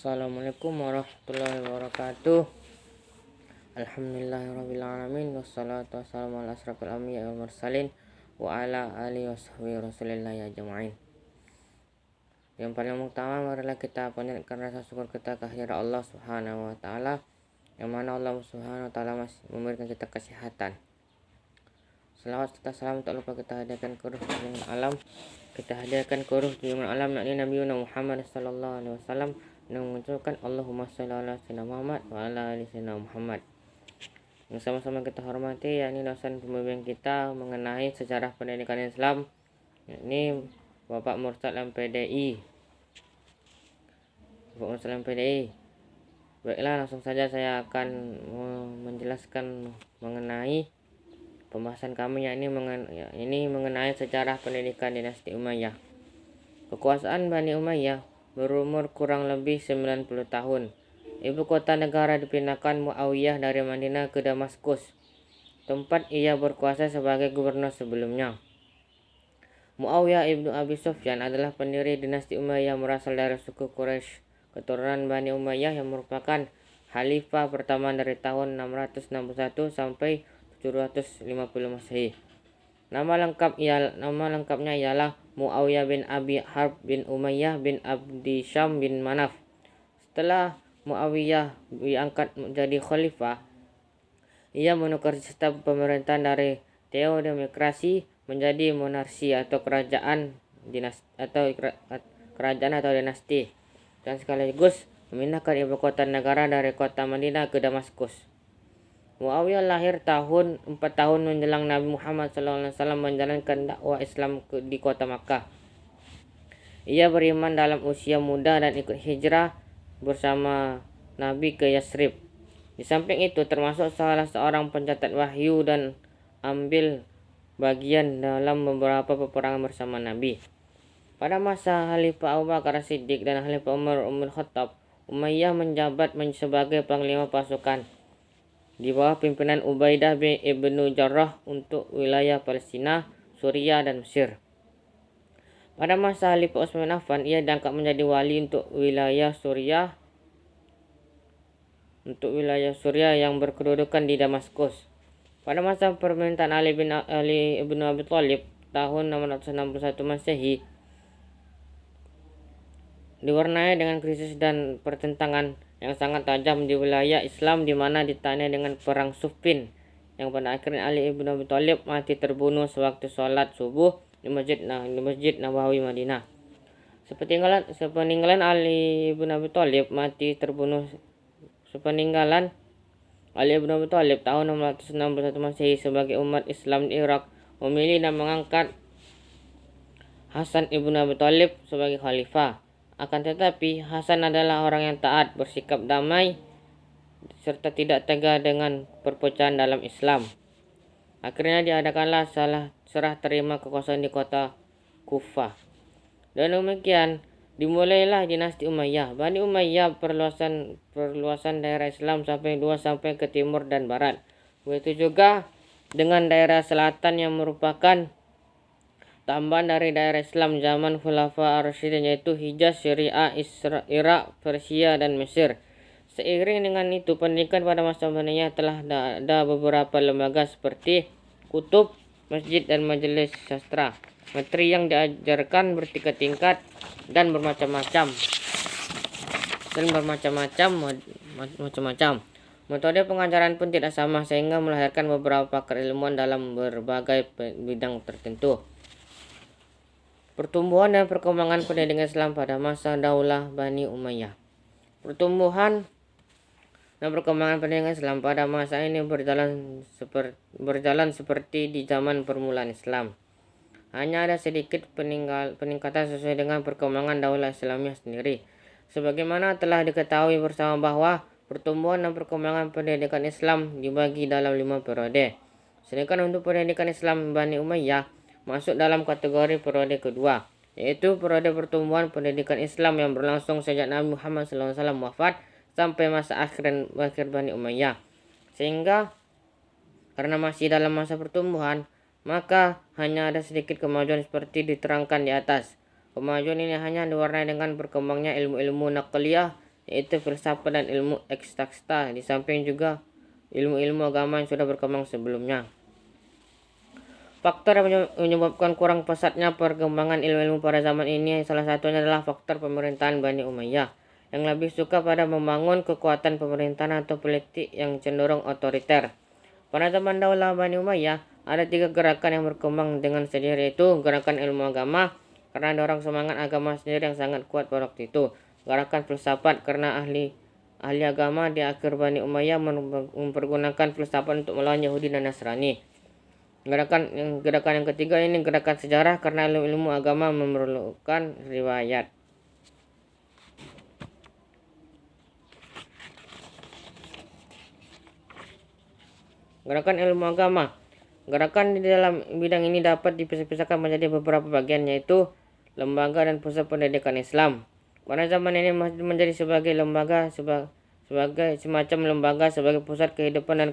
Assalamualaikum warahmatullahi wabarakatuh. Alhamdulillahirrabbilalamin. Wassalatu wassalamu ala asrafil anbiya wal mursalin wa ala alihi washabihi rasulillahi ajma'in. Yang paling utama marilah kita panjatkan rasa syukur kita kehadirat Allah Subhanahu wa taala, yang mana Allah Subhanahu wa taala masih memberikan kita kesehatan. Selawat serta salam tak lupa kita hadirkan ke ruh junjungan alam. Kita hadirkan ke ruh junjungan alam yakni Nabi Muhammad sallallahu alaihi wasallam, dan mengucapkan Allahumma shalli ala sayyidina Muhammad wa ala ali sayyidina Muhammad. Yang sama-sama kita hormati yakni dosen pembimbing kita mengenai sejarah pendidikan Islam, yakni Bapak Mursyad MPDI. Bapak Mursyad MPDI. Baiklah, langsung saja saya akan menjelaskan mengenai pembahasan kami yakni mengenai sejarah pendidikan dinasti Umayyah. Kekuasaan Bani Umayyah berumur kurang lebih 90 tahun. Ibu kota negara dipindahkan Muawiyah dari Madinah ke Damaskus, tempat ia berkuasa sebagai gubernur sebelumnya. Muawiyah ibnu Abi Sufyan adalah pendiri dinasti Umayyah berasal dari suku Quraisy, keturunan Bani Umayyah yang merupakan khalifah pertama dari tahun 661 sampai 750 Masehi. Nama lengkapnya ialah Muawiyah bin Abi Harb bin Umayyah bin Abdi Syam bin Manaf. Setelah Muawiyah diangkat menjadi khalifah, ia menukar sistem pemerintahan dari teodemokrasi menjadi monarki atau kerajaan dinasti, dan sekaligus memindahkan ibu kota negara dari kota Madinah ke Damaskus. Muawiyah lahir 4 tahun menjelang Nabi Muhammad SAW menjalankan dakwah Islam di kota Makkah. Ia beriman dalam usia muda dan ikut hijrah bersama Nabi ke Yasrib. Di samping itu termasuk salah seorang pencatat wahyu dan ambil bagian dalam beberapa peperangan bersama Nabi. Pada masa Khalifah Abu Bakar Siddiq dan Khalifah Umar bin Khattab, Umayyah menjabat sebagai panglima pasukan di bawah pimpinan Ubaidah bin Ibnu Jarrah untuk wilayah Palestina, Suriah, dan Mesir. Pada masa Khalifah Utsman bin Affan, ia diangkat menjadi wali untuk wilayah Suriah yang berkedudukan di Damaskus. Pada masa pemerintahan Ali ibnu Abi Thalib tahun 661 Masehi diwarnai dengan krisis dan pertentangan yang sangat tajam di wilayah Islam, di mana ditandai dengan perang Siffin, yang pada akhirnya Ali ibnu Abi Thalib mati terbunuh sewaktu sholat subuh di Masjid Nabawi Madinah. Sepeninggalan Ali ibnu Abi Thalib tahun 661 Masehi sebagai umat Islam di Irak memilih dan mengangkat Hasan ibnu Abi Thalib sebagai khalifah. Akan tetapi, Hasan adalah orang yang taat, bersikap damai, serta tidak tega dengan perpecahan dalam Islam. Akhirnya diadakanlah serah terima kekuasaan di kota Kufah. Dan demikian dimulailah dinasti Umayyah. Bani Umayyah perluasan daerah Islam sampai ke timur dan barat. Begitu juga dengan daerah selatan yang merupakan tambahan dari daerah Islam zaman Khulafa Ar-Rasyidin, yaitu Hijaz, Syria, Irak, Persia, dan Mesir. Seiring dengan itu, pendidikan pada masa Umayyah telah ada beberapa lembaga seperti kutub, masjid, dan majelis sastra. Materi yang diajarkan bertingkat-tingkat dan bermacam-macam. Metode pengajaran pun tidak sama, sehingga melahirkan beberapa pakar ilmuwan dalam berbagai bidang tertentu. Pertumbuhan dan perkembangan pendidikan Islam pada masa Daulah Bani Umayyah. Pertumbuhan dan perkembangan pendidikan Islam pada masa ini berjalan seperti di zaman permulaan Islam. Hanya ada sedikit peningkatan sesuai dengan perkembangan Daulah Islamiyah sendiri. Sebagaimana telah diketahui bersama bahwa pertumbuhan dan perkembangan pendidikan Islam dibagi dalam 5 periode. Sedangkan untuk pendidikan Islam Bani Umayyah masuk dalam kategori periode kedua, yaitu periode pertumbuhan pendidikan Islam yang berlangsung sejak Nabi Muhammad SAW wafat sampai masa akhir Bani Umayyah. Sehingga karena masih dalam masa pertumbuhan, maka hanya ada sedikit kemajuan seperti diterangkan di atas. Kemajuan ini hanya diwarnai dengan berkembangnya ilmu-ilmu naqliyah yaitu filsafat dan ilmu eksakta, di samping juga ilmu-ilmu agama yang sudah berkembang sebelumnya. Faktor yang menyebabkan kurang pesatnya perkembangan ilmu-ilmu pada zaman ini salah satunya adalah faktor pemerintahan Bani Umayyah yang lebih suka pada membangun kekuatan pemerintahan atau politik yang cenderung otoriter. Pada zaman Daulah Bani Umayyah ada 3 gerakan yang berkembang dengan sendiri, yaitu gerakan ilmu agama karena dorong semangat agama sendiri yang sangat kuat pada waktu itu, gerakan filsafat karena ahli agama di akhir Bani Umayyah mempergunakan filsafat untuk melawan Yahudi dan Nasrani. Gerakan yang ketiga ini gerakan sejarah karena ilmu agama memerlukan riwayat. Gerakan ilmu agama. Gerakan di dalam bidang ini dapat dipisah-pisahkan menjadi beberapa bagian, yaitu lembaga dan pusat pendidikan Islam. Pada zaman ini masjid menjadi sebagai semacam lembaga sebagai pusat kehidupan dan